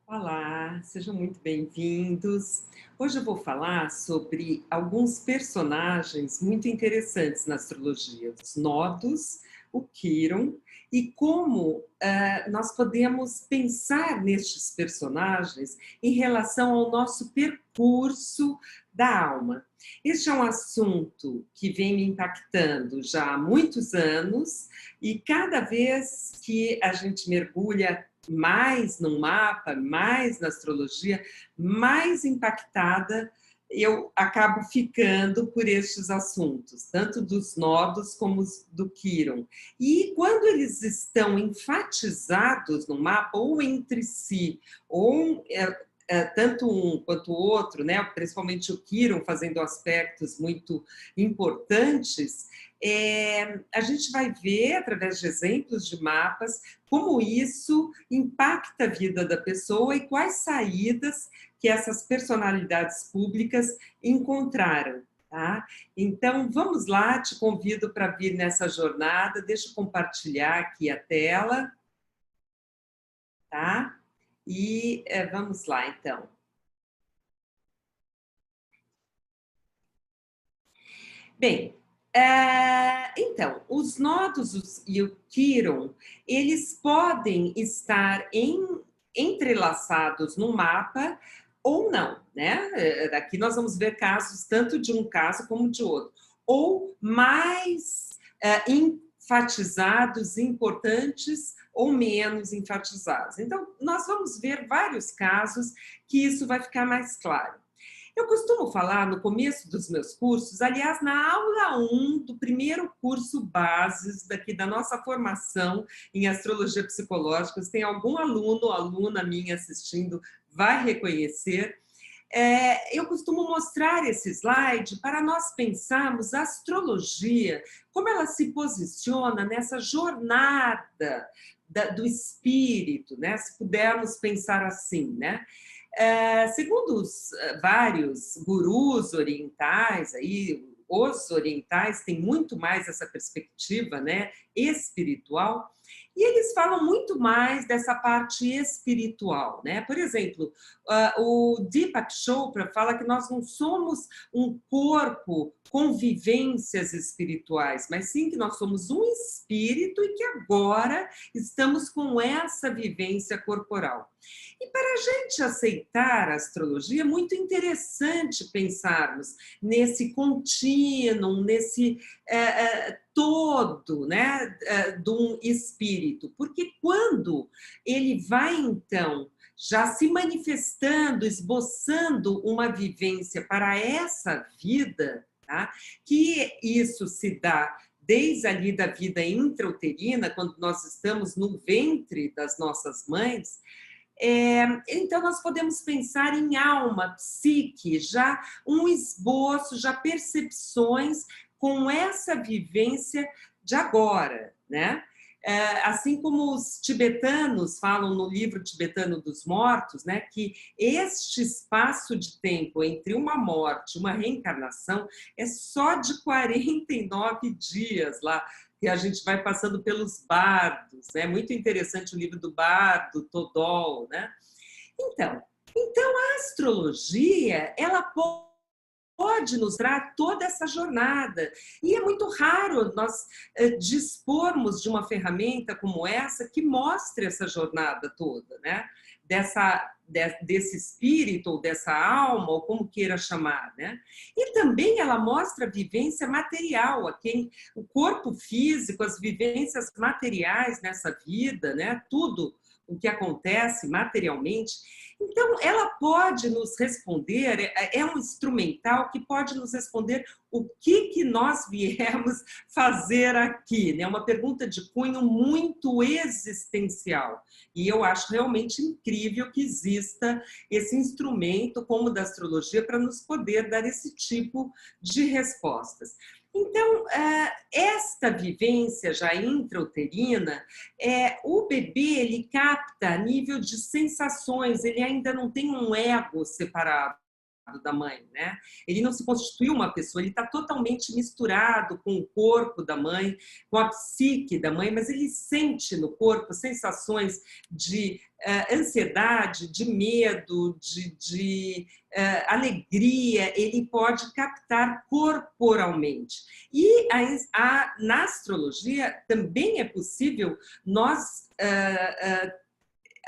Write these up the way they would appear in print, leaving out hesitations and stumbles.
Olá, sejam muito bem-vindos. Hoje eu vou falar sobre alguns personagens muito interessantes na astrologia, os nodos, o Quiron, e como nós podemos pensar nestes personagens em relação ao nosso percurso da alma. Este é um assunto que vem me impactando já há muitos anos, e cada vez que a gente mergulha mais no mapa, mais na astrologia, mais impactada eu acabo ficando por estes assuntos, tanto dos nodos como do Quiron. E quando eles estão enfatizados no mapa, ou entre si, ou tanto um quanto o outro, né, principalmente o Quiron fazendo aspectos muito importantes, a gente vai ver, através de exemplos de mapas, como isso impacta a vida da pessoa e quais saídas que essas personalidades públicas encontraram. Tá? Então, vamos lá, te convido para vir nessa jornada, deixa eu compartilhar aqui a tela, tá? E vamos lá, então. Bem, então, os nodos e o Quiron, eles podem estar entrelaçados no mapa ou não, né? Aqui nós vamos ver casos tanto de um caso como de outro. Ou mais enfatizados, importantes, ou menos enfatizados. Então, nós vamos ver vários casos que isso vai ficar mais claro. Eu costumo falar no começo dos meus cursos, aliás, na aula 1 do primeiro curso Bases daqui da nossa formação em astrologia psicológica, se tem algum aluno ou aluna minha assistindo, vai reconhecer. Eu costumo mostrar esse slide para nós pensarmos a astrologia, como ela se posiciona nessa jornada do espírito, né? Se pudermos pensar assim, né? Segundo vários gurus orientais, aí, os orientais têm muito mais essa perspectiva, né, espiritual, e eles falam muito mais dessa parte espiritual, né? Por exemplo, o Deepak Chopra fala que nós não somos um corpo com vivências espirituais, mas sim que nós somos um espírito e que agora estamos com essa vivência corporal. E para a gente aceitar a astrologia, é muito interessante pensarmos nesse contínuo, nesse todo, né, de um espírito, porque quando ele vai, então, já se manifestando, esboçando uma vivência para essa vida, tá? Que isso se dá desde ali da vida intrauterina, quando nós estamos no ventre das nossas mães, então, nós podemos pensar em alma, psique, já um esboço, já percepções com essa vivência de agora, né? Assim como os tibetanos falam no livro tibetano dos mortos, né, que este espaço de tempo entre uma morte e uma reencarnação é só de 49 dias lá, que a gente vai passando pelos bardos, né? Muito interessante o livro do bardo, Todol, né? Então, a astrologia, ela pode nos dar toda essa jornada. E é muito raro nós dispormos de uma ferramenta como essa que mostre essa jornada toda, né? Desse espírito ou dessa alma, ou como queira chamar, né? E também ela mostra a vivência material, a quem o corpo físico, as vivências materiais nessa vida, né? Tudo o que acontece materialmente. Então, ela pode nos responder, é um instrumental que pode nos responder o que nós viemos fazer aqui, né? Uma pergunta de cunho muito existencial. E eu acho realmente incrível que exista esse instrumento, como o da astrologia, para nos poder dar esse tipo de respostas. Então, esta vivência já intrauterina, o bebê, ele capta a nível de sensações, ele ainda não tem um ego separado da mãe, né? Ele não se constituiu uma pessoa, ele está totalmente misturado com o corpo da mãe, com a psique da mãe, mas ele sente no corpo sensações de ansiedade, de medo, de alegria, ele pode captar corporalmente. E na astrologia também é possível nós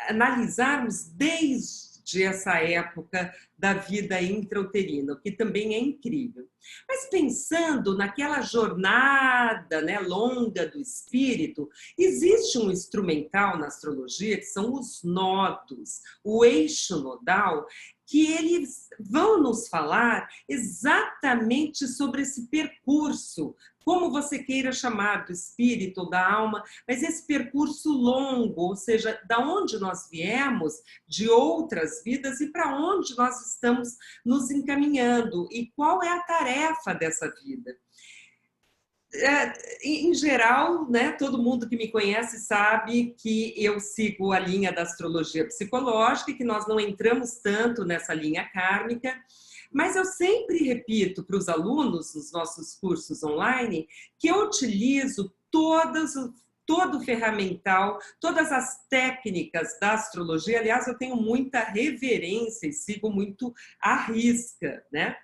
analisarmos desde essa época da vida intrauterina, o que também é incrível. Mas pensando naquela jornada, né, longa do espírito, existe um instrumental na astrologia que são os nodos, o eixo nodal, que eles vão nos falar exatamente sobre esse percurso, como você queira chamar, do espírito ou da alma, mas esse percurso longo, ou seja, da onde nós viemos, de outras vidas, e para onde nós estamos nos encaminhando, e qual é a tarefa dessa vida. Em geral, né, todo mundo que me conhece sabe que eu sigo a linha da astrologia psicológica e que nós não entramos tanto nessa linha kármica, mas eu sempre repito para os alunos nos nossos cursos online que eu utilizo todo o ferramental, todas as técnicas da astrologia. Aliás, eu tenho muita reverência e sigo muito à risca, né?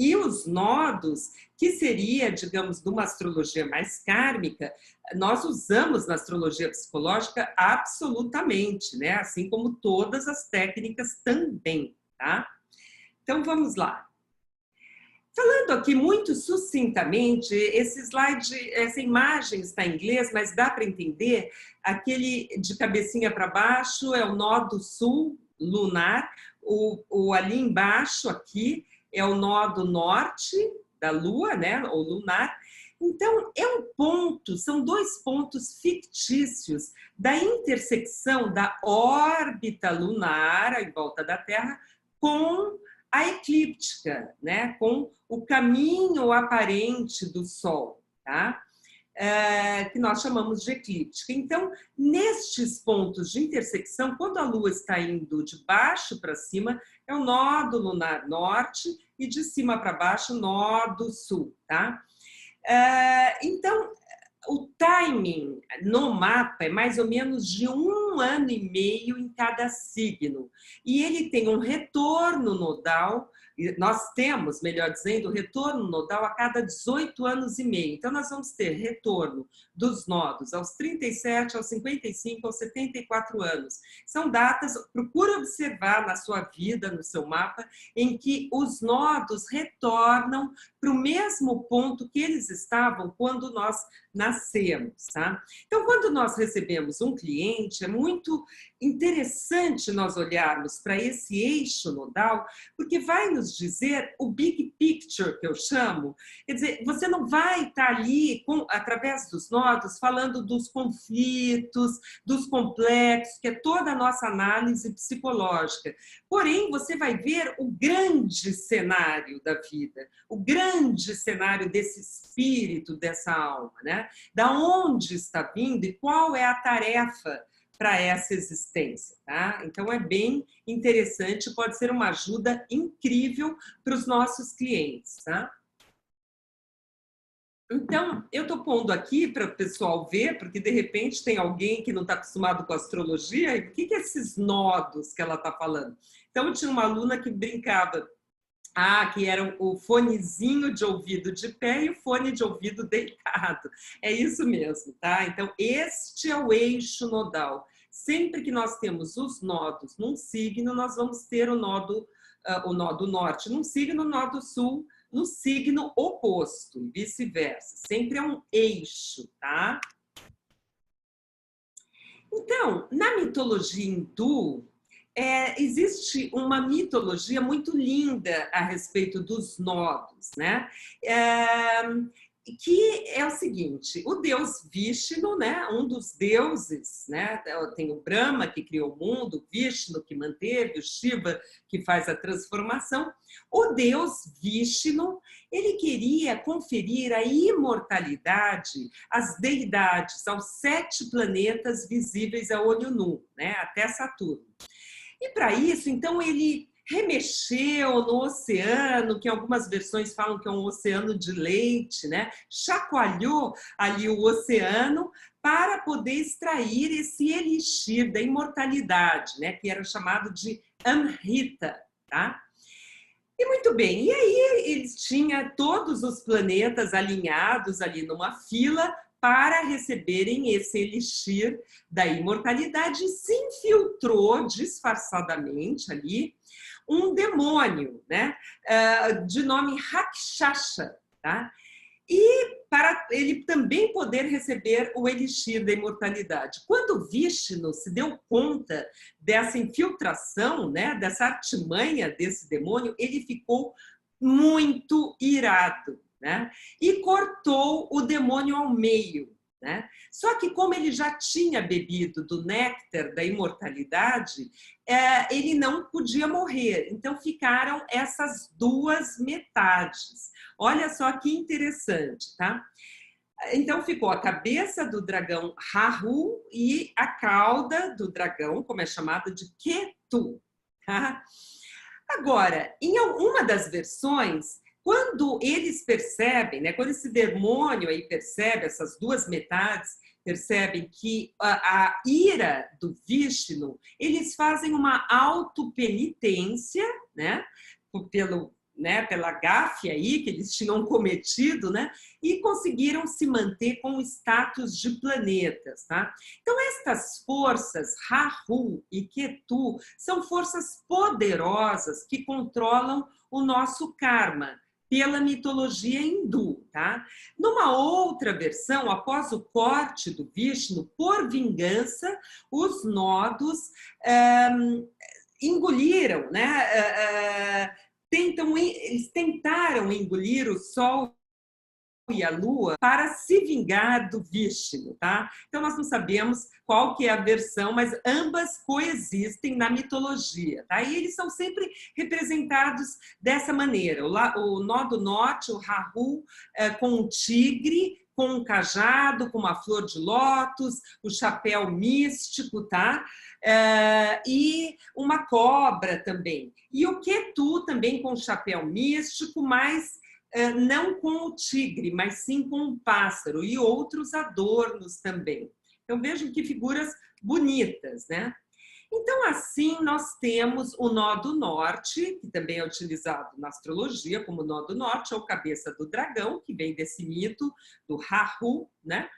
E os nodos, que seria, digamos, de uma astrologia mais kármica, nós usamos na astrologia psicológica absolutamente, né? Assim como todas as técnicas também, tá? Então, vamos lá. Falando aqui muito sucintamente, esse slide, essa imagem está em inglês, mas dá para entender. Aquele de cabecinha para baixo é o nó do sul lunar, o ali embaixo, aqui, é o nó do norte da Lua, né, ou lunar. Então, é um ponto, são dois pontos fictícios da intersecção da órbita lunar em volta da Terra com a eclíptica, né, com o caminho aparente do Sol, tá? Que nós chamamos de eclíptica. Então, nestes pontos de intersecção, quando a Lua está indo de baixo para cima, é o nó do lunar norte, e de cima para baixo, nó do sul, tá? Então, o timing no mapa é mais ou menos de 1 ano e meio em cada signo. E ele tem um retorno nodal, nós temos, melhor dizendo, retorno nodal a cada 18 anos e meio. Então, nós vamos ter retorno dos nodos aos 37, aos 55, aos 74 anos. São datas, procure observar na sua vida, no seu mapa, em que os nodos retornam para o mesmo ponto que eles estavam quando nós nascemos, tá? Então, quando nós recebemos um cliente, é muito interessante nós olharmos para esse eixo nodal, porque vai nos dizer o big picture, que eu chamo. Quer dizer, você não vai estar ali, através dos nodos, falando dos conflitos, dos complexos, que é toda a nossa análise psicológica. Porém, você vai ver o grande cenário da vida, o grande cenário desse espírito, dessa alma, né? Da onde está vindo e qual é a tarefa para essa existência, tá? Então, é bem interessante, pode ser uma ajuda incrível para os nossos clientes, tá? Então, eu estou pondo aqui para o pessoal ver, porque de repente tem alguém que não está acostumado com astrologia, e o que é esses nodos que ela está falando? Então, eu tinha uma aluna que brincava, que era o fonezinho de ouvido de pé e o fone de ouvido deitado. É isso mesmo, tá? Então, este é o eixo nodal. Sempre que nós temos os nodos num signo, nós vamos ter o nó do norte num signo, o nó do sul no signo oposto, e vice-versa. Sempre é um eixo, tá? Então, na mitologia hindu, existe uma mitologia muito linda a respeito dos nodos, né? Que é o seguinte, o deus Vishnu, né, um dos deuses, né, tem o Brahma que criou o mundo, o Vishnu que manteve, o Shiva que faz a transformação. O deus Vishnu, ele queria conferir a imortalidade às deidades, aos 7 planetas visíveis a olho nu, né, até Saturno. E para isso, então, ele remexeu no oceano, que algumas versões falam que é um oceano de leite, né? Chacoalhou ali o oceano para poder extrair esse elixir da imortalidade, né? Que era chamado de Amrita, tá? E muito bem, e aí eles tinham todos os planetas alinhados ali numa fila para receberem esse elixir da imortalidade, e se infiltrou disfarçadamente ali um demônio, né, de nome Rakshasha, tá? E para ele também poder receber o elixir da imortalidade. Quando Vishnu se deu conta dessa infiltração, né, dessa artimanha desse demônio, ele ficou muito irado, né, e cortou o demônio ao meio. Né? Só que como ele já tinha bebido do néctar da imortalidade, ele não podia morrer. Então ficaram essas duas metades. Olha só que interessante, tá? Então ficou a cabeça do dragão Rahu e a cauda do dragão, como é chamada, de Ketu. Tá? Agora, em uma das versões, quando eles percebem, né, quando esse demônio aí percebe, essas duas metades percebem que a ira do Vishnu, eles fazem uma autopenitência, né, pela gafe aí que eles tinham cometido, né, e conseguiram se manter com o status de planetas, tá? Então estas forças Rahu e Ketu são forças poderosas que controlam o nosso karma pela mitologia hindu, tá? Numa outra versão, após o corte do Vishnu, por vingança, os nodos engoliram, né? Eles tentaram engolir o Sol e a Lua para se vingar do Vishnu, tá? Então nós não sabemos qual que é a versão, mas ambas coexistem na mitologia, tá? E eles são sempre representados dessa maneira. O nó do norte, o Rahu, com um tigre, com um cajado, com uma flor de lótus, o chapéu místico, tá? E uma cobra também. E o Ketu também com o chapéu místico, mas não com o tigre, mas sim com um pássaro e outros adornos também. Então vejam que figuras bonitas, né? Então, assim, nós temos o nó do norte, que também é utilizado na astrologia como nó do norte, ou cabeça do dragão, que vem desse mito do Rahu, né?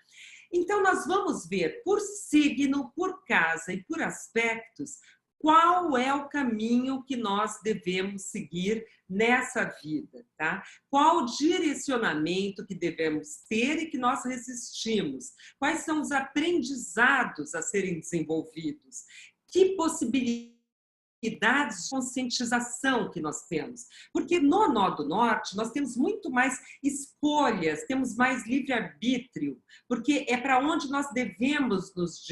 Então, nós vamos ver por signo, por casa e por aspectos, qual é o caminho que nós devemos seguir nessa vida, tá? Qual o direcionamento que devemos ter e que nós resistimos? Quais são os aprendizados a serem desenvolvidos? Que possibilidades de conscientização que nós temos? Porque no nó do norte nós temos muito mais escolhas, temos mais livre-arbítrio, porque é para onde nós devemos nos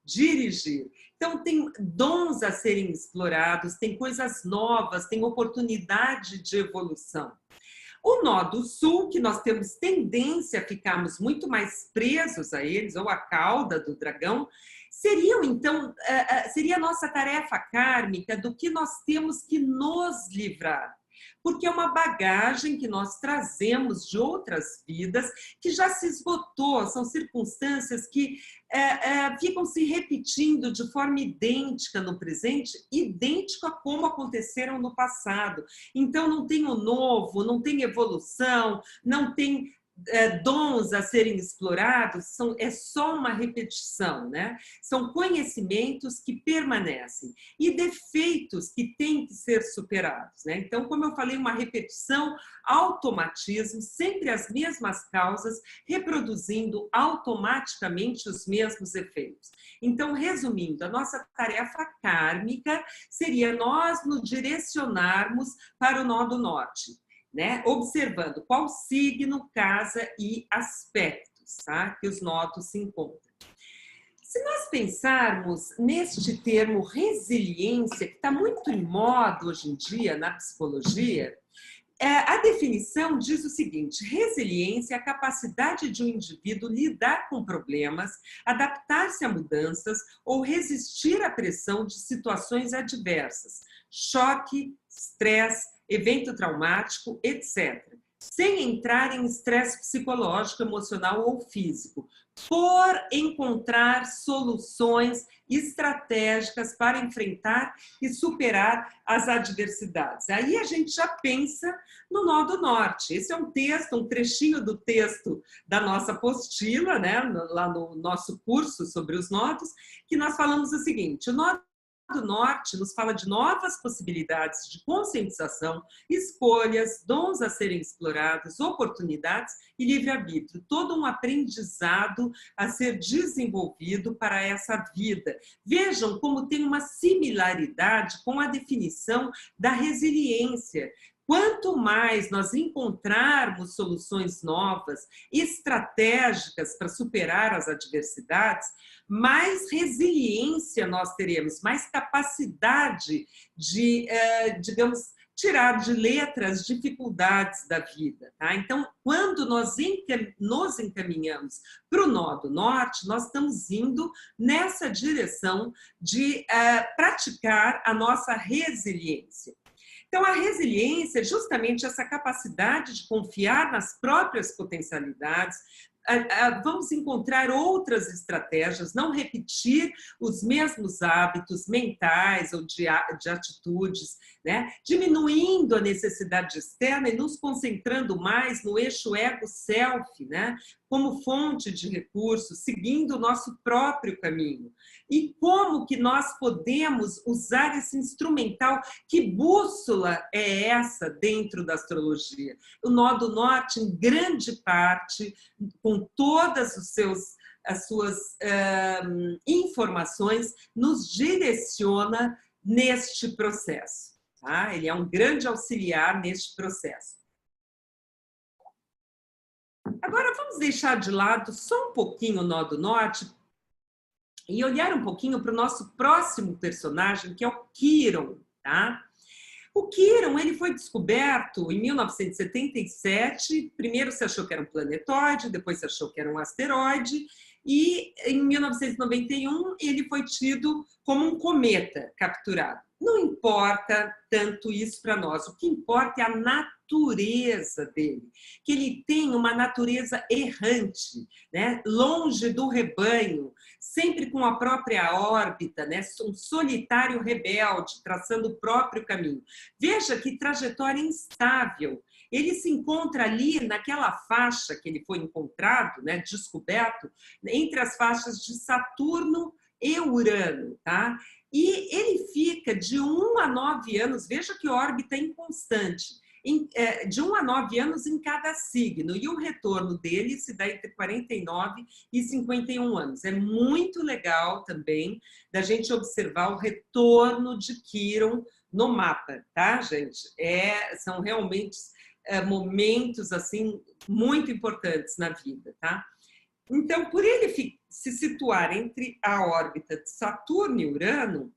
dirigir. Então, tem dons a serem explorados, tem coisas novas, tem oportunidade de evolução. O nó do sul, que nós temos tendência a ficarmos muito mais presos a eles, ou a cauda do dragão, seria a nossa tarefa kármica do que nós temos que nos livrar. Porque é uma bagagem que nós trazemos de outras vidas que já se esgotou, são circunstâncias que ficam se repetindo de forma idêntica no presente, idêntica a como aconteceram no passado. Então não tem o novo, não tem evolução, não tem dons a serem explorados, é só uma repetição, né? São conhecimentos que permanecem e defeitos que têm que ser superados, né? Então, como eu falei, uma repetição, automatismo, sempre as mesmas causas, reproduzindo automaticamente os mesmos efeitos. Então, resumindo, a nossa tarefa kármica seria nós nos direcionarmos para o nó do norte, né? Observando qual signo, casa e aspectos, tá? Que os nodos se encontram. Se nós pensarmos neste termo resiliência, que está muito em moda hoje em dia na psicologia, a definição diz o seguinte: resiliência é a capacidade de um indivíduo lidar com problemas, adaptar-se a mudanças ou resistir à pressão de situações adversas, choque, estresse, evento traumático, etc. Sem entrar em estresse psicológico, emocional ou físico, por encontrar soluções estratégicas para enfrentar e superar as adversidades. Aí a gente já pensa no nó do norte. Esse é um texto, um trechinho do texto da nossa apostila, né, lá no nosso curso sobre os nodos, que nós falamos o seguinte: o nó do norte nos fala de novas possibilidades de conscientização, escolhas, dons a serem explorados, oportunidades e livre-arbítrio. Todo um aprendizado a ser desenvolvido para essa vida. Vejam como tem uma similaridade com a definição da resiliência. Quanto mais nós encontrarmos soluções novas, estratégicas para superar as adversidades, mais resiliência nós teremos, mais capacidade de, digamos, tirar de letra as dificuldades da vida. Tá? Então, quando nós nos encaminhamos para o nó do norte, nós estamos indo nessa direção de praticar a nossa resiliência. Então, a resiliência é justamente essa capacidade de confiar nas próprias potencialidades. Vamos encontrar outras estratégias, não repetir os mesmos hábitos mentais ou de atitudes, né? Diminuindo a necessidade externa e nos concentrando mais no eixo ego-self, né? Como fonte de recursos, seguindo o nosso próprio caminho. E como que nós podemos usar esse instrumental? Que bússola é essa dentro da astrologia? O nó do norte, em grande parte, com todas as suas informações, nos direciona neste processo. Tá? Ele é um grande auxiliar neste processo. Agora, vamos deixar de lado só um pouquinho o nó do norte e olhar um pouquinho para o nosso próximo personagem, que é o Quiron. Tá? O Quiron, ele foi descoberto em 1977. Primeiro se achou que era um planetóide, depois se achou que era um asteroide, e em 1991 ele foi tido como um cometa capturado. Não importa tanto isso para nós, o que importa é a natureza dele, que ele tem uma natureza errante, né? Longe do rebanho, sempre com a própria órbita, né? Um solitário rebelde, traçando o próprio caminho. Veja que trajetória instável. Ele se encontra ali naquela faixa que ele foi encontrado, né? Descoberto, entre as faixas de Saturno e Urano, tá? E ele fica de 1 a 9 anos, veja que órbita inconstante, de 1 a 9 anos em cada signo, e o retorno dele se dá entre 49 e 51 anos. É muito legal também da gente observar o retorno de Quiron no mapa, tá, gente? São realmente momentos assim muito importantes na vida, tá? Então, por ele se situar entre a órbita de Saturno e Urano,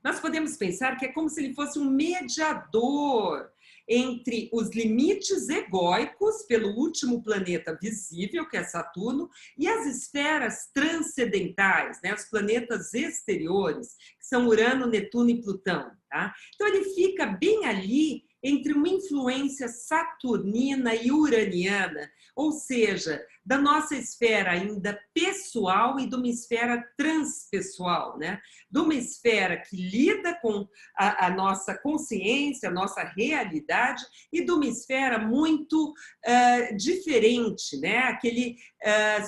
nós podemos pensar que é como se ele fosse um mediador entre os limites egóicos pelo último planeta visível, que é Saturno, e as esferas transcendentais, né? Os planetas exteriores, que são Urano, Netuno e Plutão. Tá? Então, ele fica bem ali entre uma influência saturnina e uraniana, ou seja, da nossa esfera ainda pessoal e de uma esfera transpessoal, né? De uma esfera que lida com a nossa consciência, a nossa realidade, e de uma esfera muito diferente, né? Aquele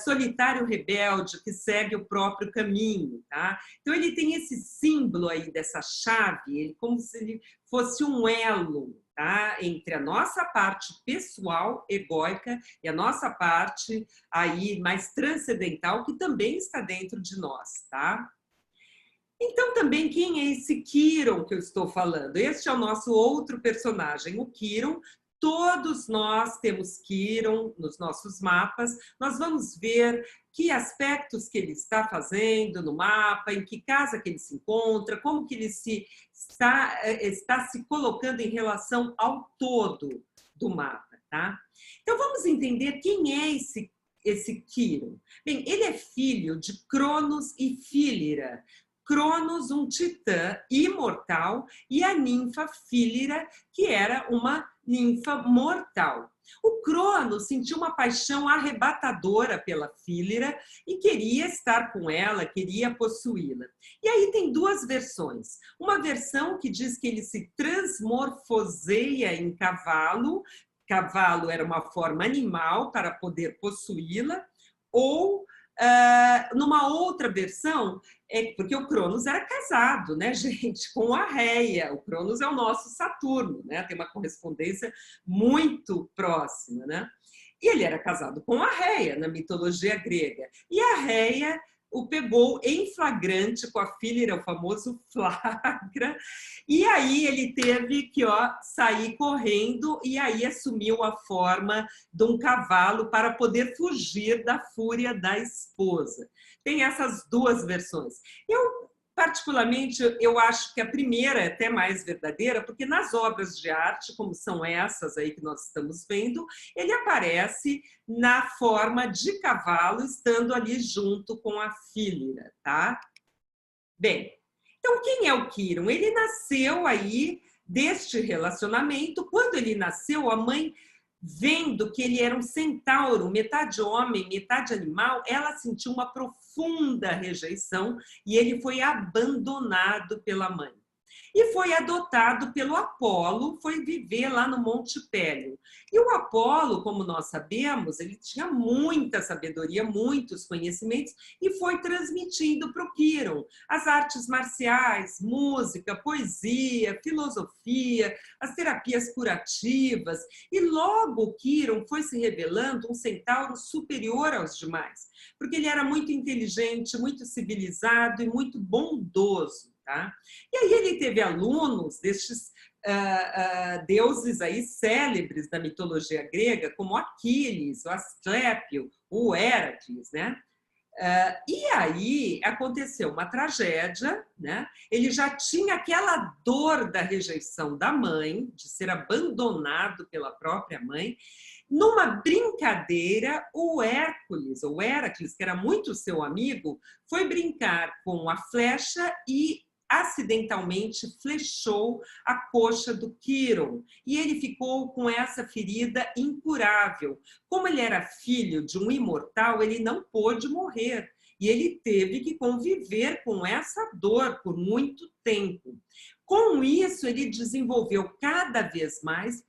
solitário rebelde que segue o próprio caminho, tá? Então, ele tem esse símbolo aí dessa chave, ele como se ele fosse um elo, tá? Entre a nossa parte pessoal, egóica, e a nossa parte aí mais transcendental, que também está dentro de nós, tá? Então, também, quem é esse Quiron que eu estou falando? Este é o nosso outro personagem, o Quiron. Todos nós temos Quiron nos nossos mapas. Nós vamos ver que aspectos que ele está fazendo no mapa, em que casa que ele se encontra, como que ele está se colocando em relação ao todo do mapa, tá? Então, vamos entender quem é esse Quiron. Bem, ele é filho de Cronos e Fílira. Cronos, um titã imortal, e a ninfa Fílira, que era uma ninfa mortal. O Cronos sentiu uma paixão arrebatadora pela Fílira e queria estar com ela, queria possuí-la. E aí tem duas versões. Uma versão que diz que ele se transmorfoseia em cavalo, cavalo era uma forma animal para poder possuí-la, ou numa outra versão, porque o Cronos era casado, né, gente, com a Réia. O Cronos é o nosso Saturno, né? Tem uma correspondência muito próxima, né? E ele era casado com a Réia na mitologia grega. E a Réia o pegou em flagrante com a Fílira, o famoso flagra, e aí ele teve que sair correndo e aí assumiu a forma de um cavalo para poder fugir da fúria da esposa. Tem essas duas versões. Particularmente, eu acho que a primeira é até mais verdadeira, porque nas obras de arte, como são essas aí que nós estamos vendo, ele aparece na forma de cavalo, estando ali junto com a Fílira, tá? Bem, então quem é o Quirón? Ele nasceu aí deste relacionamento. Quando ele nasceu, a mãe, vendo que ele era um centauro, metade homem, metade animal, ela sentiu uma profunda rejeição e ele foi abandonado pela mãe. E foi adotado pelo Apolo, foi viver lá no Monte Pélio. E o Apolo, como nós sabemos, ele tinha muita sabedoria, muitos conhecimentos, e foi transmitindo para o Quirón as artes marciais, música, poesia, filosofia, as terapias curativas. E logo o Quirón foi se revelando um centauro superior aos demais, porque ele era muito inteligente, muito civilizado e muito bondoso. Tá? E aí ele teve alunos destes deuses aí célebres da mitologia grega, como Aquiles, o Asclépio, o Héracles, né? E aí aconteceu uma tragédia, né? Ele já tinha aquela dor da rejeição da mãe, de ser abandonado pela própria mãe. Numa brincadeira, o Hércules, ou Héracles, que era muito seu amigo, foi brincar com a flecha e acidentalmente flechou a coxa do Quirón e ele ficou com essa ferida incurável. Como ele era filho de um imortal, ele não pôde morrer e ele teve que conviver com essa dor por muito tempo. Com isso, ele desenvolveu cada vez mais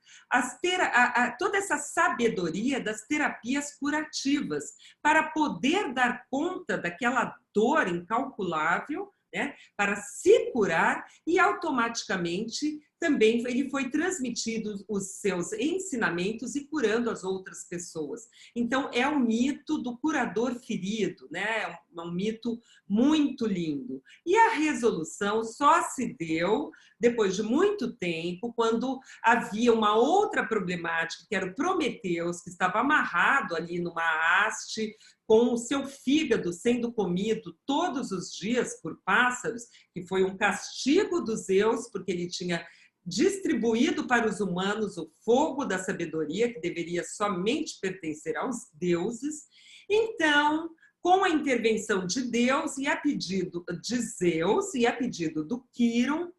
toda essa sabedoria das terapias curativas para poder dar conta daquela dor incalculável, né, para se curar, e automaticamente também ele foi transmitindo os seus ensinamentos e curando as outras pessoas. Então, é o mito do curador ferido, né? É um mito muito lindo. E a resolução só se deu depois de muito tempo, quando havia uma outra problemática, que era o Prometeus, que estava amarrado ali numa haste, com o seu fígado sendo comido todos os dias por pássaros, que foi um castigo dos Zeus, porque ele tinha distribuído para os humanos o fogo da sabedoria, que deveria somente pertencer aos deuses. Então, com a intervenção de Deus e a pedido de Zeus e a pedido do Quirón,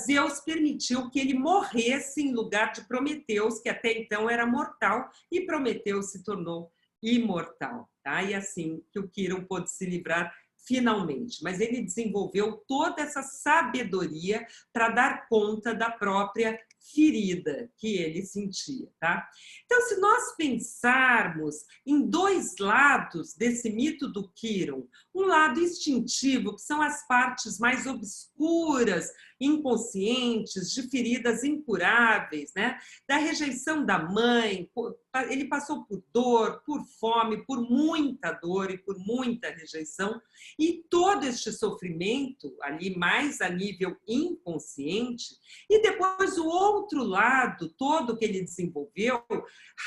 Zeus permitiu que ele morresse em lugar de Prometeus, que até então era mortal, e Prometeus se tornou imortal. Tá? E assim que o Quirón pôde se livrar finalmente. Mas ele desenvolveu toda essa sabedoria para dar conta da própria ferida que ele sentia. Tá? Então, se nós pensarmos em dois lados desse mito do Quirón, um lado instintivo, que são as partes mais obscuras, inconscientes, de feridas incuráveis, né? Da rejeição da mãe, ele passou por dor, por fome, por muita dor e por muita rejeição, e todo este sofrimento ali mais a nível inconsciente, e depois o outro lado todo que ele desenvolveu,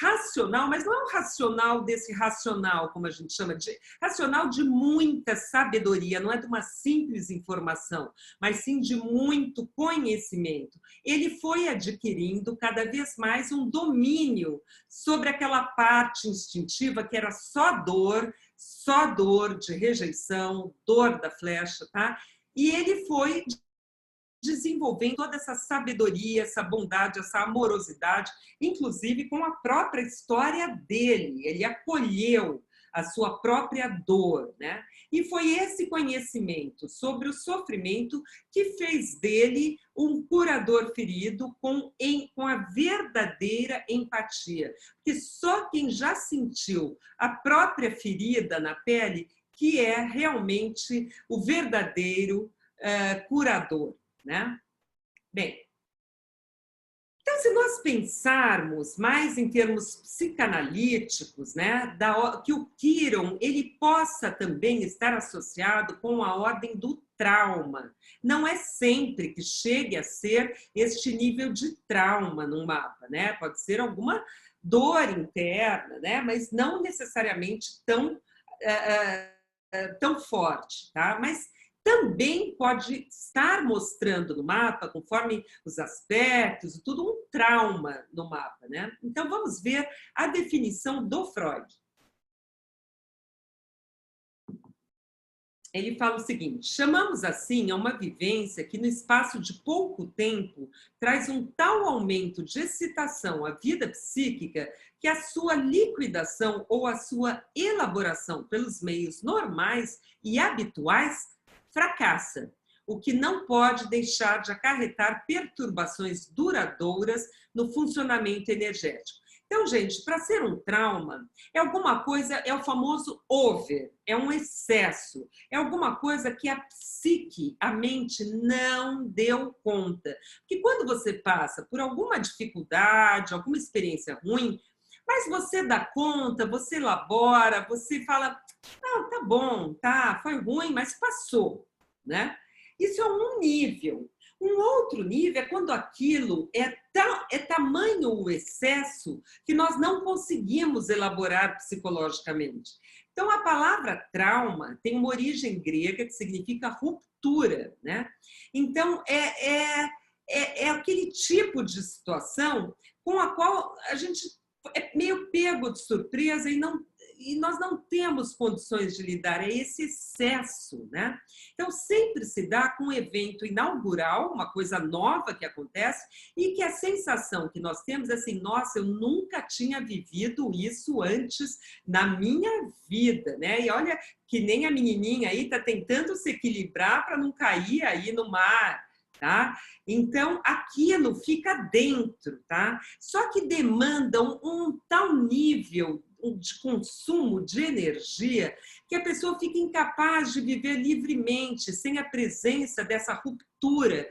racional, mas não é um racional desse racional, como a gente chama, de racional de muita sabedoria, não é de uma simples informação, mas sim de muito conhecimento. Ele foi adquirindo cada vez mais um domínio sobre aquela parte instintiva que era só dor, só dor de rejeição, dor da flecha, tá? E ele foi desenvolvendo toda essa sabedoria, essa bondade, essa amorosidade, inclusive com a própria história dele. Ele acolheu a sua própria dor, né? E foi esse conhecimento sobre o sofrimento que fez dele um curador ferido com a verdadeira empatia. Porque só quem já sentiu a própria ferida na pele que é realmente o verdadeiro curador, né? Bem, então, se nós pensarmos mais em termos psicanalíticos, né, que o Kiron ele possa também estar associado com a ordem do trauma. Não é sempre que chegue a ser este nível de trauma no mapa, né? Pode ser alguma dor interna, né? Mas não necessariamente tão forte, tá? Mas também pode estar mostrando no mapa, conforme os aspectos, tudo um trauma no mapa, né? Então, vamos ver a definição do Freud. Ele fala o seguinte: chamamos assim a uma vivência que, no espaço de pouco tempo, traz um tal aumento de excitação à vida psíquica que a sua liquidação ou a sua elaboração pelos meios normais e habituais fracassa, o que não pode deixar de acarretar perturbações duradouras no funcionamento energético. Então, gente, para ser um trauma, é alguma coisa, é o famoso over, é um excesso, é alguma coisa que a psique, a mente, não deu conta. Porque quando você passa por alguma dificuldade, alguma experiência ruim, mas você dá conta, você elabora, você fala, ah, tá bom, tá, foi ruim, mas passou, né? Isso é um nível. Um outro nível é quando aquilo é tamanho o excesso que nós não conseguimos elaborar psicologicamente. Então, a palavra trauma tem uma origem grega que significa ruptura, né? Então, é aquele tipo de situação com a qual a gente é meio pego de surpresa e nós não temos condições de lidar, é esse excesso, né? Então, sempre se dá com um evento inaugural, uma coisa nova que acontece, e que a sensação que nós temos é assim, nossa, eu nunca tinha vivido isso antes na minha vida, né? E olha que nem a menininha aí está tentando se equilibrar para não cair aí no mar, tá? Então, aquilo fica dentro, tá? Só que demanda um tal nível de consumo de energia que a pessoa fica incapaz de viver livremente, sem a presença dessa ruptura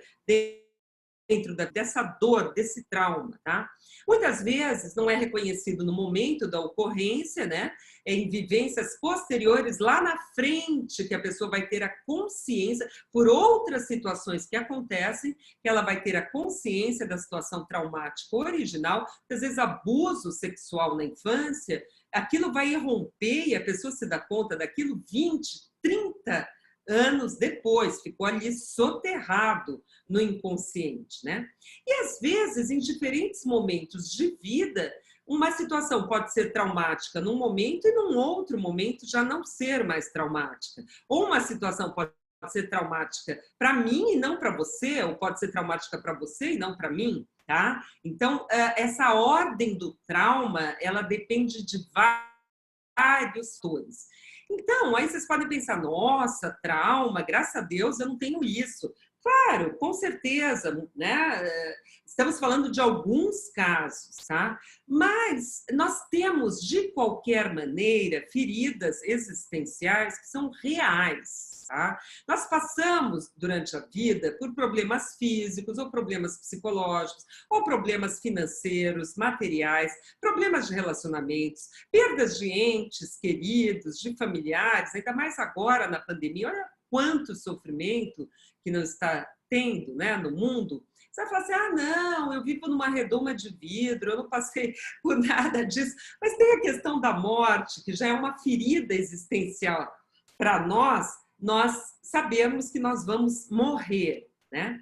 dentro dessa dor, desse trauma, tá? Muitas vezes não é reconhecido no momento da ocorrência, né? Em vivências posteriores, lá na frente, que a pessoa vai ter a consciência, por outras situações que acontecem, que ela vai ter a consciência da situação traumática original, às vezes abuso sexual na infância, aquilo vai irromper e a pessoa se dá conta daquilo 20, 30 anos depois, ficou ali soterrado no inconsciente, né? E às vezes, em diferentes momentos de vida, uma situação pode ser traumática num momento e num outro momento já não ser mais traumática. Ou uma situação pode ser traumática para mim e não para você, ou pode ser traumática para você e não para mim, tá? Então, essa ordem do trauma, ela depende de vários fatores. Então, aí vocês podem pensar, nossa, trauma, graças a Deus eu não tenho isso. Claro, com certeza, né? Estamos falando de alguns casos, tá? Mas nós temos, de qualquer maneira, feridas existenciais que são reais, tá? Nós passamos, durante a vida, por problemas físicos, ou problemas psicológicos, ou problemas financeiros, materiais, problemas de relacionamentos, perdas de entes queridos, de familiares, ainda mais agora na pandemia. Olha quanto sofrimento que não está tendo, né, no mundo. Você vai falar assim, ah, não, eu vivo numa redoma de vidro, eu não passei por nada disso. Mas tem a questão da morte, que já é uma ferida existencial para nós sabemos que nós vamos morrer, né?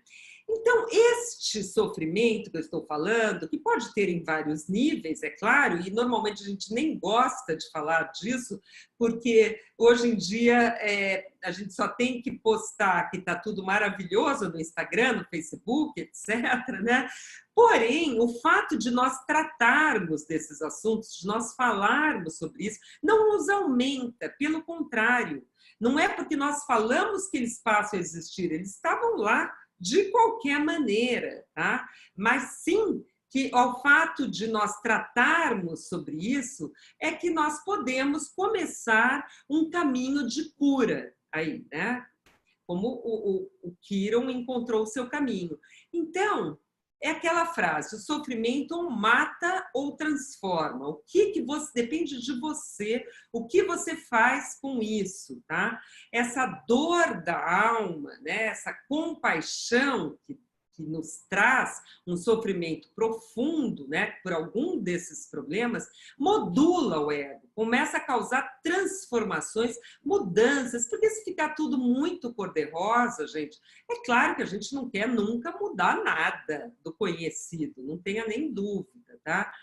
Então, este sofrimento que eu estou falando, que pode ter em vários níveis, é claro, e normalmente a gente nem gosta de falar disso, porque hoje em dia a gente só tem que postar que está tudo maravilhoso no Instagram, no Facebook, etc., né? Porém, o fato de nós tratarmos desses assuntos, de nós falarmos sobre isso, não nos aumenta, pelo contrário. Não é porque nós falamos que eles passam a existir, eles estavam lá de qualquer maneira, tá? Mas sim que ao fato de nós tratarmos sobre isso é que nós podemos começar um caminho de cura aí, né? Como o Kiron encontrou o seu caminho. Então, é aquela frase, o sofrimento ou mata ou transforma. O que você depende de você, o que você faz com isso, tá? Essa dor da alma, né? Essa compaixão que nos traz um sofrimento profundo, né, por algum desses problemas, modula o ego, começa a causar transformações, mudanças, porque se ficar tudo muito cor-de-rosa, gente, é claro que a gente não quer nunca mudar nada do conhecido, não tenha nem dúvida, tá?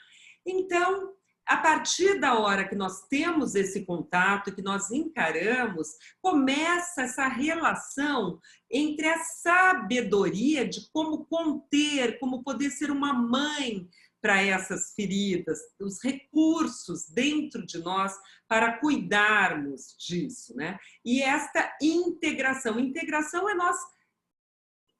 Então, a partir da hora que nós temos esse contato, que nós encaramos, começa essa relação entre a sabedoria de como conter, como poder ser uma mãe para essas feridas, os recursos dentro de nós para cuidarmos disso, né? E esta integração é nós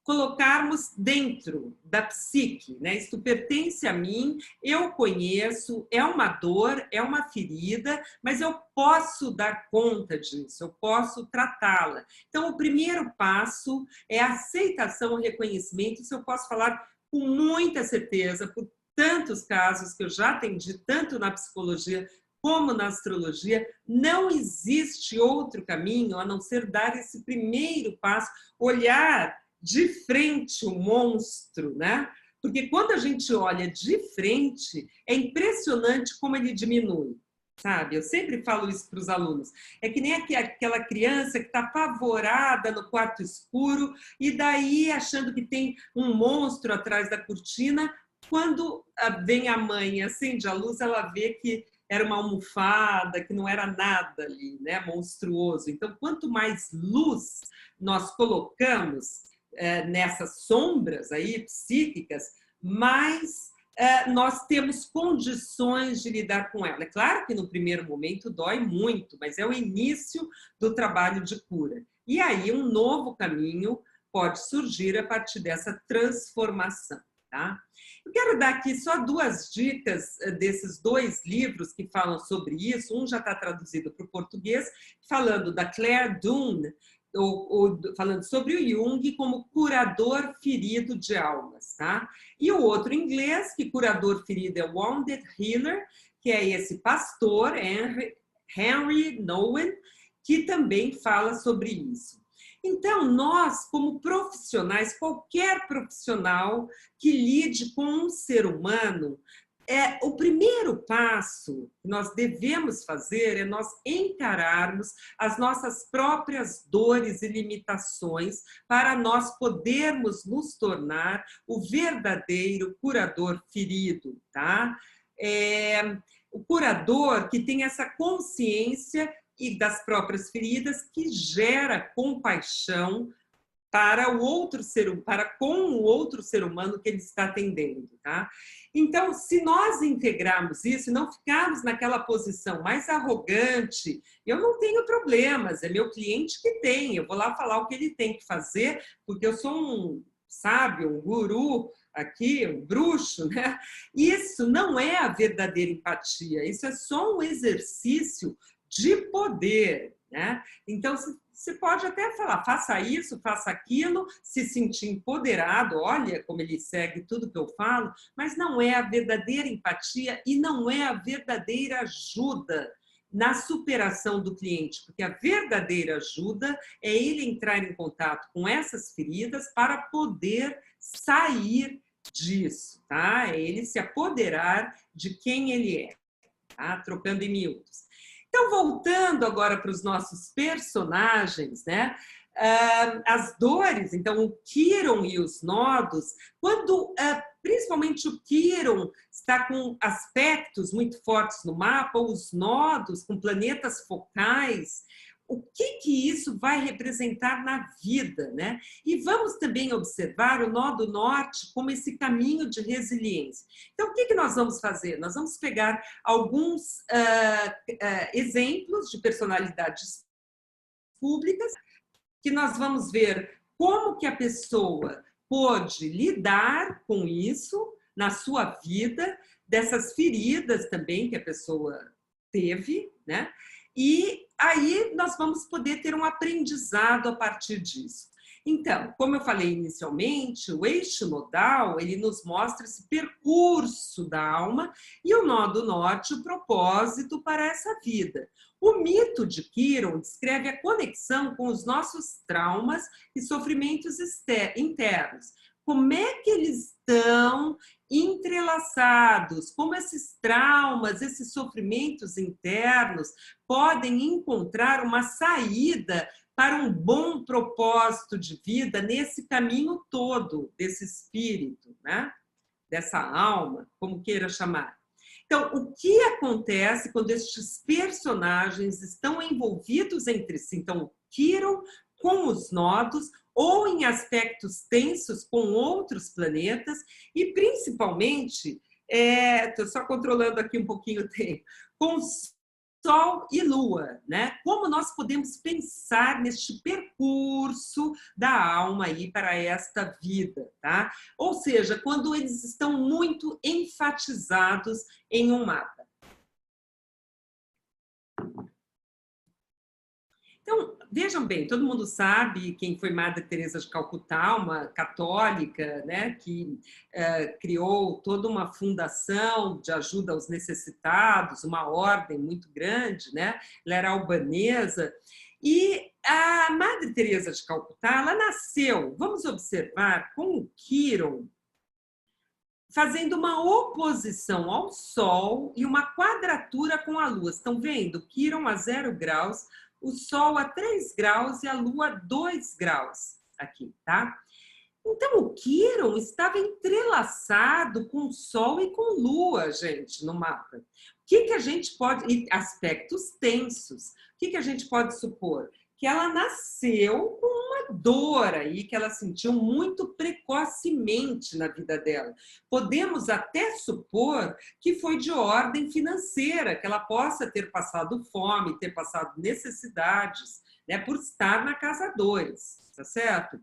colocarmos dentro da psique, né? Isto pertence a mim, eu conheço, é uma dor, é uma ferida, mas eu posso dar conta disso, eu posso tratá-la. Então, o primeiro passo é a aceitação, o reconhecimento, isso eu posso falar com muita certeza, por tantos casos que eu já atendi, tanto na psicologia como na astrologia, não existe outro caminho a não ser dar esse primeiro passo, olhar de frente o monstro, né? Porque quando a gente olha de frente, é impressionante como ele diminui, sabe? Eu sempre falo isso para os alunos. É que nem aquela criança que está apavorada no quarto escuro e daí achando que tem um monstro atrás da cortina. Quando vem a mãe e acende a luz, ela vê que era uma almofada, que não era nada ali, né? Monstruoso. Então, quanto mais luz nós colocamos nessas sombras aí psíquicas, mas nós temos condições de lidar com ela. É claro que no primeiro momento dói muito, mas é o início do trabalho de cura. E aí um novo caminho pode surgir a partir dessa transformação, tá? Eu quero dar aqui só 2 dicas desses 2 livros que falam sobre isso. Um já está traduzido para o português, falando da Claire Dunn, falando sobre o Jung como curador ferido de almas, tá? E o outro em inglês, que curador ferido é Wounded Healer, que é esse pastor, Henry Nouwen, que também fala sobre isso. Então, nós, como profissionais, qualquer profissional que lide com um ser humano, o primeiro passo que nós devemos fazer é nós encararmos as nossas próprias dores e limitações para nós podermos nos tornar o verdadeiro curador ferido, tá? O curador que tem essa consciência e das próprias feridas que gera compaixão para o outro com o outro ser humano que ele está atendendo, tá? Então, se nós integrarmos isso e não ficarmos naquela posição mais arrogante, eu não tenho problemas, é meu cliente que tem, eu vou lá falar o que ele tem que fazer, porque eu sou um sábio, um guru aqui, um bruxo, né? Isso não é a verdadeira empatia, isso é só um exercício de poder, né? Então, você pode até falar, faça isso, faça aquilo, se sentir empoderado, olha como ele segue tudo que eu falo, mas não é a verdadeira empatia e não é a verdadeira ajuda na superação do cliente, porque a verdadeira ajuda é ele entrar em contato com essas feridas para poder sair disso, tá? É ele se apoderar de quem ele é, tá? Trocando em miúdos. Então, voltando agora para os nossos personagens, né? as dores, então o Quirón e os nodos, quando principalmente o Quirón está com aspectos muito fortes no mapa, os nodos com planetas focais, o que isso vai representar na vida, né? E vamos também observar o nó do norte como esse caminho de resiliência. Então, o que nós vamos fazer? Nós vamos pegar alguns exemplos de personalidades públicas que nós vamos ver como que a pessoa pôde lidar com isso na sua vida, dessas feridas também que a pessoa teve, né? E aí nós vamos poder ter um aprendizado a partir disso. Então, como eu falei inicialmente, o eixo nodal, ele nos mostra esse percurso da alma e o nó do norte, o propósito para essa vida. O mito de Quirón descreve a conexão com os nossos traumas e sofrimentos internos. Como é que eles estão entrelaçados? Como esses traumas, esses sofrimentos internos podem encontrar uma saída para um bom propósito de vida nesse caminho todo desse espírito, né? Dessa alma, como queira chamar. Então, o que acontece quando estes personagens estão envolvidos entre si? Então, o Quirón com os nodos ou em aspectos tensos com outros planetas e, principalmente, estou só controlando aqui um pouquinho o tempo, com Sol e Lua, né? Como nós podemos pensar neste percurso da alma aí para esta vida, tá? Ou seja, quando eles estão muito enfatizados em um mapa. Então, vejam bem, todo mundo sabe quem foi Madre Teresa de Calcutá, uma católica, né, que criou toda uma fundação de ajuda aos necessitados, uma ordem muito grande, né? Ela era albanesa. E a Madre Teresa de Calcutá, ela nasceu, vamos observar, com o Quirón fazendo uma oposição ao Sol e uma quadratura com a Lua. Estão vendo? Quirón a 0 graus, o Sol a 3 graus e a Lua a 2 graus aqui, tá? Então, o Quirón estava entrelaçado com Sol e com Lua, gente, no mapa. O que a gente pode... E aspectos tensos. O que a gente pode supor? Que ela nasceu com uma dor aí, que ela sentiu muito precocemente na vida dela. Podemos até supor que foi de ordem financeira, que ela possa ter passado fome, ter passado necessidades, né, por estar na casa 2, tá certo?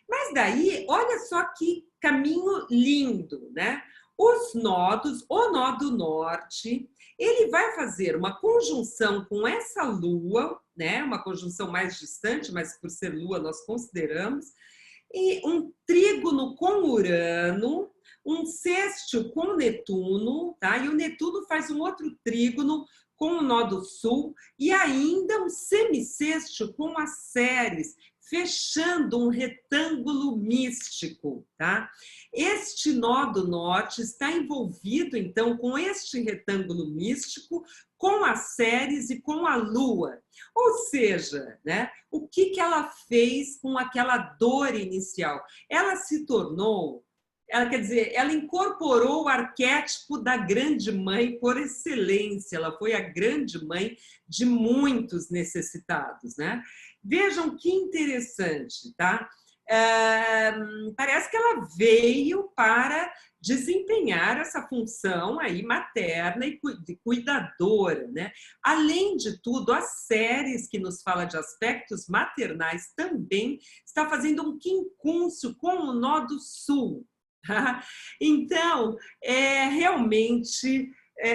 Mas daí, olha só que caminho lindo, né? Os nodos, o nó do norte, ele vai fazer uma conjunção com essa lua, né? Uma conjunção mais distante, mas por ser lua nós consideramos, e um trígono com Urano, um sextil com Netuno, tá? E o Netuno faz um outro trígono com o nó do sul e ainda um semissextil com as Ceres, fechando um retângulo místico, tá? Este nó do norte está envolvido, então, com este retângulo místico, com as Ceres e com a Lua. Ou seja, né, o que ela fez com aquela dor inicial? Ela se tornou... quer dizer, ela incorporou o arquétipo da grande mãe por excelência. Ela foi a grande mãe de muitos necessitados, né? Vejam que interessante, tá? Parece que ela veio para desempenhar essa função aí materna e cuidadora, né? Além de tudo, as Ceres que nos fala de aspectos maternais também está fazendo um quincúncio com o nó do sul. Então, é realmente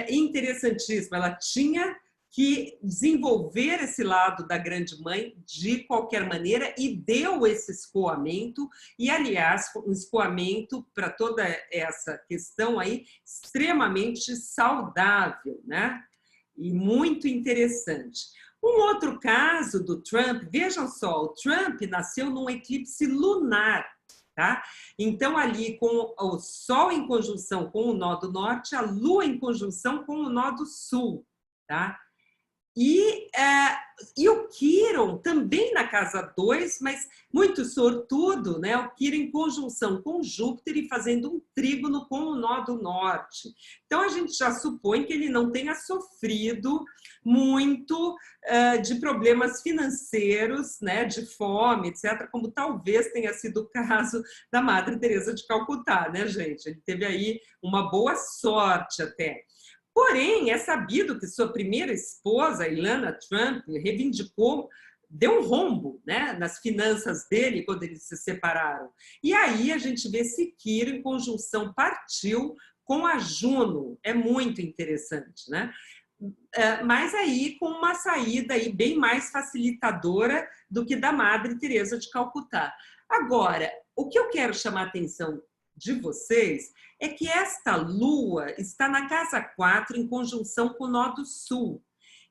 interessantíssimo. Ela tinha que desenvolver esse lado da grande mãe de qualquer maneira e deu esse escoamento e, aliás, um escoamento para toda essa questão aí extremamente saudável, né? E muito interessante. Um outro caso do Trump, vejam só, o Trump nasceu num eclipse lunar, tá? Então, ali com o Sol em conjunção com o nó do norte, a Lua em conjunção com o nó do sul, tá? E o Quirón também na casa 2, mas muito sortudo, né? O Quirón em conjunção com Júpiter e fazendo um trígono com o nó do norte. Então, a gente já supõe que ele não tenha sofrido muito de problemas financeiros, né? De fome, etc., como talvez tenha sido o caso da Madre Teresa de Calcutá, né, gente? Ele teve aí uma boa sorte até. Porém, é sabido que sua primeira esposa, Ilana Trump, reivindicou, deu um rombo, né, nas finanças dele quando eles se separaram. E aí a gente vê esse Quirón em conjunção partiu com a Juno. É muito interessante, né? Mas aí com uma saída aí bem mais facilitadora do que da Madre Teresa de Calcutá. Agora, o que eu quero chamar a atenção de vocês é que esta lua está na casa 4 em conjunção com o nó do sul.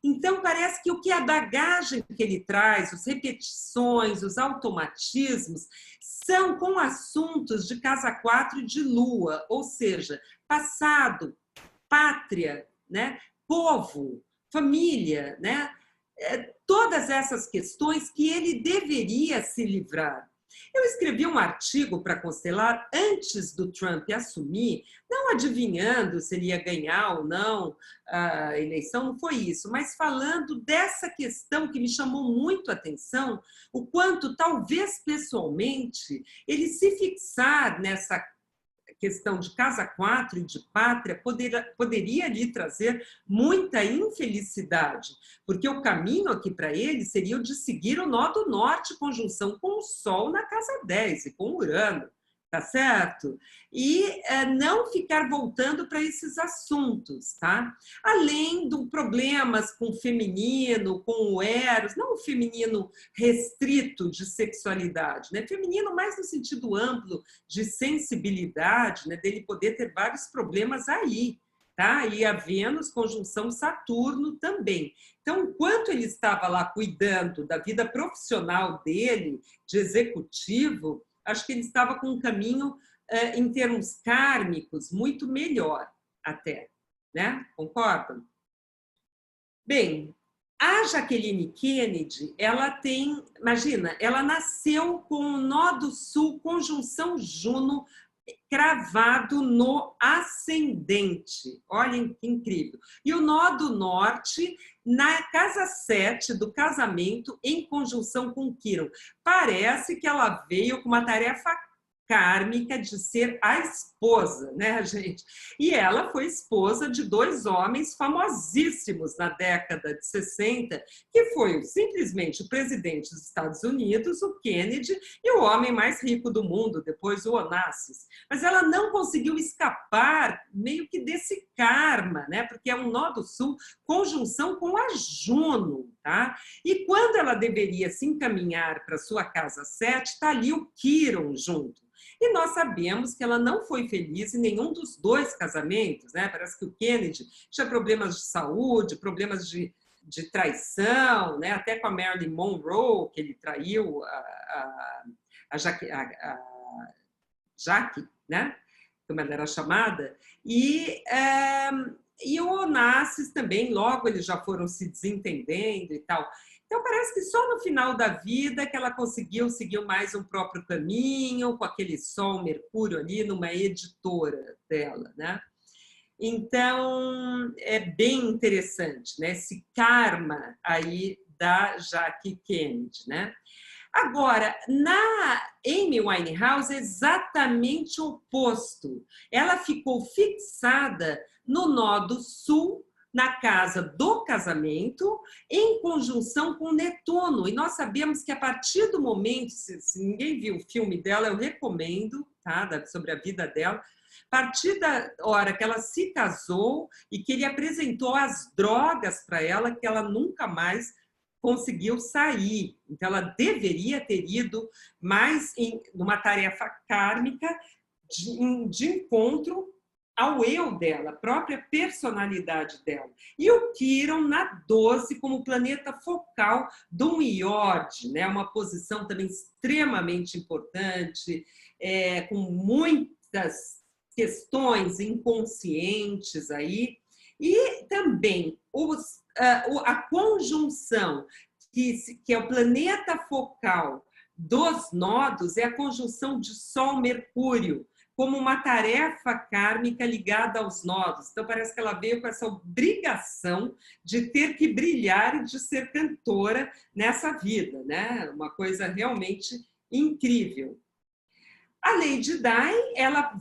Então, parece que o que a bagagem que ele traz, as repetições, os automatismos, são com assuntos de casa 4 e de lua, ou seja, passado, pátria, né? Povo, família, né? Todas essas questões que ele deveria se livrar. Eu escrevi um artigo para Constelar antes do Trump assumir, não adivinhando se ele ia ganhar ou não a eleição, não foi isso, mas falando dessa questão que me chamou muito a atenção, o quanto talvez pessoalmente ele se fixar nessa questão de casa 4 e de pátria poderia lhe trazer muita infelicidade, porque o caminho aqui para ele seria o de seguir o nó do norte, conjunção com o Sol na casa 10 e com Urano, tá certo? E não ficar voltando para esses assuntos, tá? Além de problemas com o feminino, com o Eros, não o feminino restrito de sexualidade, né? Feminino mais no sentido amplo de sensibilidade, né? Dele poder ter vários problemas aí, tá? E a Vênus conjunção Saturno também. Então, enquanto ele estava lá cuidando da vida profissional dele, de executivo, acho que ele estava com um caminho, em termos kármicos, muito melhor até, né? Concordam? Bem, a Jacqueline Kennedy, ela tem, imagina, ela nasceu com o nó do sul, conjunção Juno, cravado no ascendente. Olhem que incrível. E o nó do norte na casa 7 do casamento em conjunção com Quirón. Parece que ela veio com uma tarefa kármica de ser a esposa, né, gente? E ela foi esposa de 2 homens famosíssimos na década de 60, que foi simplesmente o presidente dos Estados Unidos, o Kennedy, e o homem mais rico do mundo, depois o Onassis. Mas ela não conseguiu escapar meio que desse karma, né? Porque é um nó do sul, conjunção com a Juno, tá? E quando ela deveria se encaminhar para sua casa 7, está ali o Quirón junto. E nós sabemos que ela não foi feliz em nenhum dos 2 casamentos, né? Parece que o Kennedy tinha problemas de saúde, problemas de traição, né? Até com a Marilyn Monroe, que ele traiu a Jaque, né? Como ela era chamada. E o Onassis também, logo eles já foram se desentendendo e tal. Então, parece que só no final da vida que ela conseguiu seguir mais um próprio caminho, com aquele Sol, Mercúrio ali, numa editora dela, né? Então, é bem interessante, né? Esse karma aí da Jackie Kennedy, né? Agora, na Amy Winehouse, é exatamente o oposto. Ela ficou fixada no nó do sul, na casa do casamento, em conjunção com Netuno. E nós sabemos que a partir do momento, se ninguém viu o filme dela, eu recomendo, tá? Sobre a vida dela. A partir da hora que ela se casou e que ele apresentou as drogas para ela, que ela nunca mais conseguiu sair. Então, ela deveria ter ido mais em uma tarefa kármica de encontro ao eu dela, a própria personalidade dela. E o Quirón na 12 como planeta focal do Iode, né? Uma posição também extremamente importante, com muitas questões inconscientes aí. E também a conjunção, que é o planeta focal dos nodos, é a conjunção de Sol-Mercúrio, como uma tarefa kármica ligada aos nodos. Então, parece que ela veio com essa obrigação de ter que brilhar e de ser cantora nessa vida, né? Uma coisa realmente incrível. A Lady Di, ela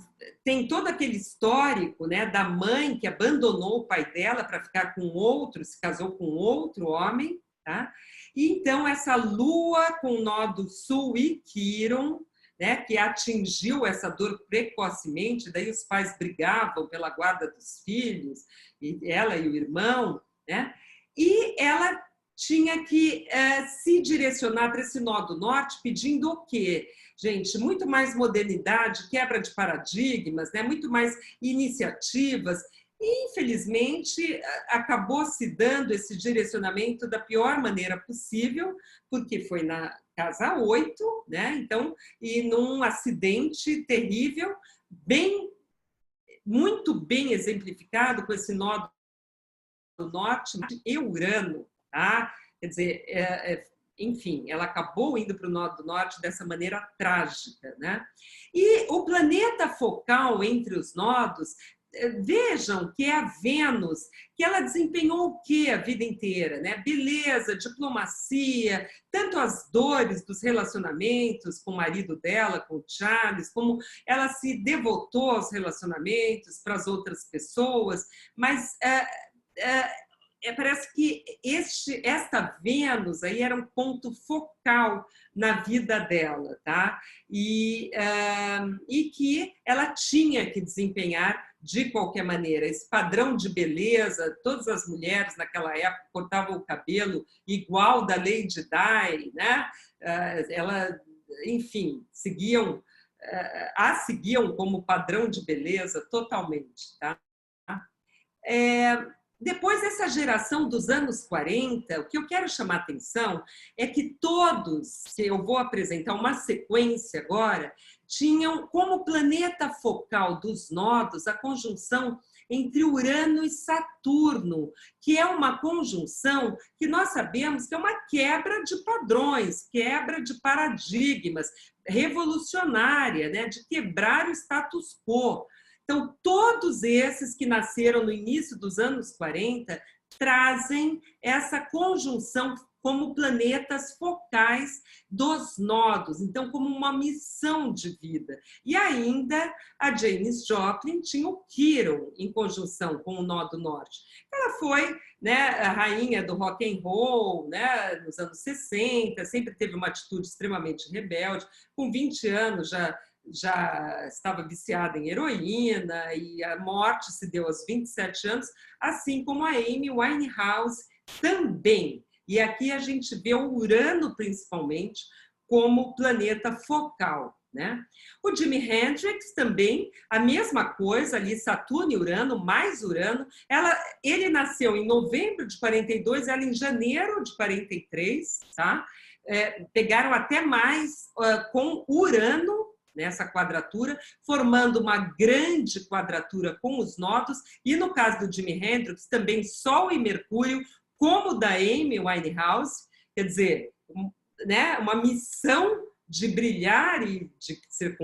tem todo aquele histórico, né, da mãe que abandonou o pai dela para ficar com outro, se casou com outro homem, tá? E então essa lua com o nó do sul e Quiron, né, que atingiu essa dor precocemente, daí os pais brigavam pela guarda dos filhos, e ela e o irmão, né? E ela tinha que se direcionar para esse nó do norte pedindo o quê? Gente, muito mais modernidade, quebra de paradigmas, né? Muito mais iniciativas. E, infelizmente, acabou se dando esse direcionamento da pior maneira possível, porque foi na casa 8, né? Então, e num acidente terrível, muito bem exemplificado com esse nó do norte e Urano, tá? Quer dizer, enfim, ela acabou indo para o nó do norte dessa maneira trágica, né? E o planeta focal entre os nodos, vejam que é a Vênus, que ela desempenhou o quê a vida inteira, né? Beleza, diplomacia, tanto as dores dos relacionamentos com o marido dela, com o Charles, como ela se devotou aos relacionamentos para as outras pessoas, mas parece que esta Vênus aí era um ponto focal na vida dela, tá? E que ela tinha que desempenhar de qualquer maneira. Esse padrão de beleza, todas as mulheres naquela época cortavam o cabelo igual da Lady Di, né? Ela, enfim, seguiam como padrão de beleza totalmente, tá? Depois dessa geração dos anos 40, o que eu quero chamar a atenção é que todos, que eu vou apresentar uma sequência agora, tinham como planeta focal dos nodos a conjunção entre Urano e Saturno, que é uma conjunção que nós sabemos que é uma quebra de padrões, quebra de paradigmas, revolucionária, né? De quebrar o status quo. Então, todos esses que nasceram no início dos anos 40 trazem essa conjunção como planetas focais dos nodos, então como uma missão de vida. E ainda a Janis Joplin tinha o Quiron em conjunção com o nó do norte. Ela foi, né, a rainha do rock and roll, né, nos anos 60, sempre teve uma atitude extremamente rebelde. Com 20 anos já estava viciada em heroína e a morte se deu aos 27 anos, assim como a Amy Winehouse também. E aqui a gente vê o Urano, principalmente, como planeta focal, né? O Jimi Hendrix também, a mesma coisa ali, Saturno e Urano, mais Urano. Ele nasceu em novembro de 42, ela em janeiro de 43, tá? Pegaram até mais com Urano, nessa quadratura, formando uma grande quadratura com os nodos, e no caso do Jimi Hendrix, também Sol e Mercúrio, como da Amy Winehouse, quer dizer, né, uma missão de brilhar e de ser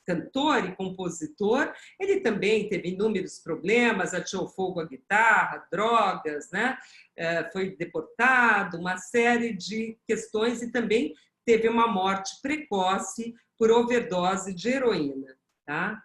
cantor e compositor. Ele também teve inúmeros problemas, atirou fogo à guitarra, drogas, né? Foi deportado, uma série de questões, e também teve uma morte precoce por overdose de heroína. Tá?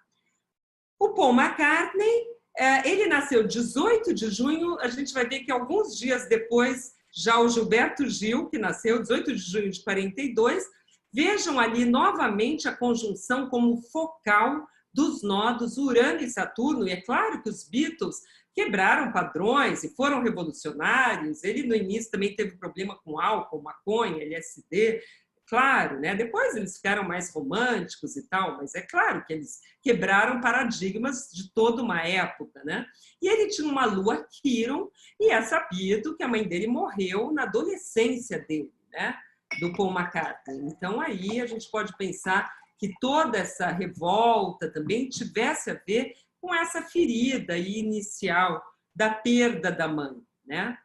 O Paul McCartney, ele nasceu 18 de junho, a gente vai ver que alguns dias depois, já o Gilberto Gil, que nasceu 18 de junho de 42, vejam ali novamente a conjunção como focal dos nodos Urano e Saturno, e é claro que os Beatles quebraram padrões e foram revolucionários. Ele no início também teve problema com álcool, maconha, LSD, claro, né? Depois eles ficaram mais românticos e tal, mas é claro que eles quebraram paradigmas de toda uma época, né? E ele tinha uma lua Quiron, e é sabido que a mãe dele morreu na adolescência dele, né? Do Paul McCartney. Então aí a gente pode pensar que toda essa revolta também tivesse a ver com essa ferida inicial da perda da mãe, né?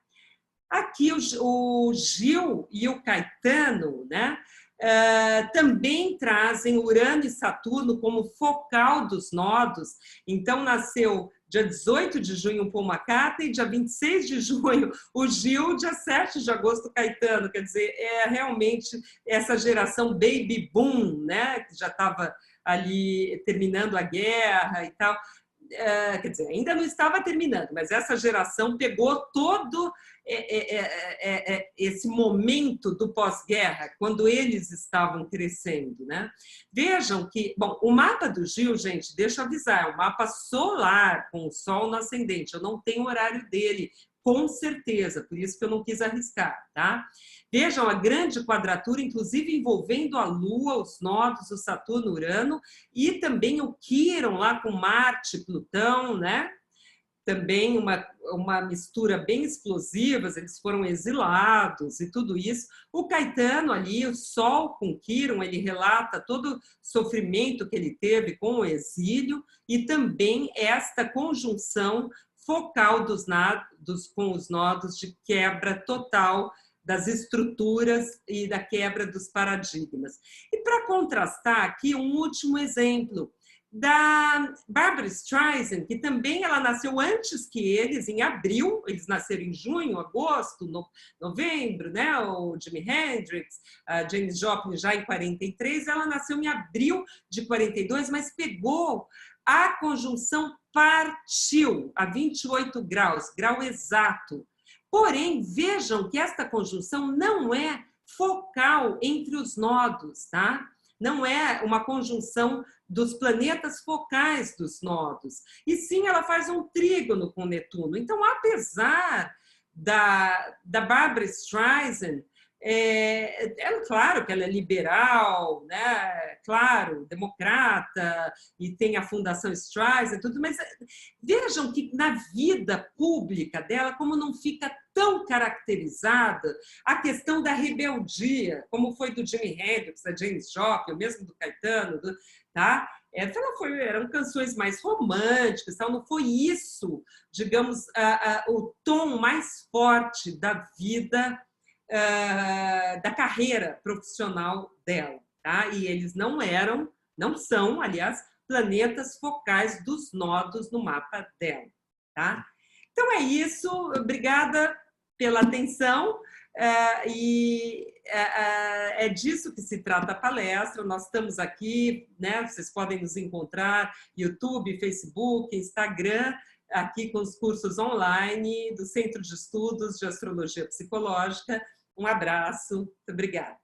Aqui o Gil e o Caetano, né, também trazem Urano e Saturno como focal dos nodos. Então, nasceu dia 18 de junho o Paul McCartney, dia 26 de junho o Gil, dia 7 de agosto o Caetano. Quer dizer, é realmente essa geração baby boom, né, que já estava ali terminando a guerra e tal. Quer dizer, ainda não estava terminando, mas essa geração pegou todo esse momento do pós-guerra, quando eles estavam crescendo, né? Vejam que, bom, o mapa do Gil, gente, deixa eu avisar, é um mapa solar, com o Sol no ascendente, eu não tenho o horário dele, com certeza, por isso que eu não quis arriscar, tá? Vejam a grande quadratura, inclusive envolvendo a Lua, os nodos, o Saturno, Urano, e também o Quirón lá com Marte, Plutão, né? Também uma mistura bem explosiva, eles foram exilados e tudo isso. O Caetano ali, o Sol com Quirón, ele relata todo o sofrimento que ele teve com o exílio e também esta conjunção focal com os nodos de quebra total das estruturas e da quebra dos paradigmas. E para contrastar aqui, um último exemplo da Barbra Streisand, que também ela nasceu antes que eles, em abril, eles nasceram em junho, agosto, novembro, né? O Jimi Hendrix, a Janis Joplin já em 43, ela nasceu em abril de 42, mas pegou a conjunção partiu a 28 graus, grau exato. Porém, vejam que esta conjunção não é focal entre os nodos, tá? Não é uma conjunção dos planetas focais dos nodos. E sim, ela faz um trígono com Netuno. Então, apesar da Barbra Streisand, claro que ela é liberal, né? Claro, democrata, e tem a Fundação Streisand e tudo, mas vejam que na vida pública dela, como não fica tão caracterizada a questão da rebeldia, como foi do Jimi Hendrix, da Janis Joplin, mesmo do Caetano, tá? Eram canções mais românticas, tal, não foi isso, digamos, o tom mais forte da vida, da carreira profissional dela, tá? E eles não são, aliás, planetas focais dos nodos no mapa dela, tá? Então é isso, obrigada pela atenção, é disso que se trata a palestra. Nós estamos aqui, né? Vocês podem nos encontrar YouTube, Facebook, Instagram, aqui com os cursos online do Centro de Estudos de Astrologia Psicológica. Um abraço, muito obrigada.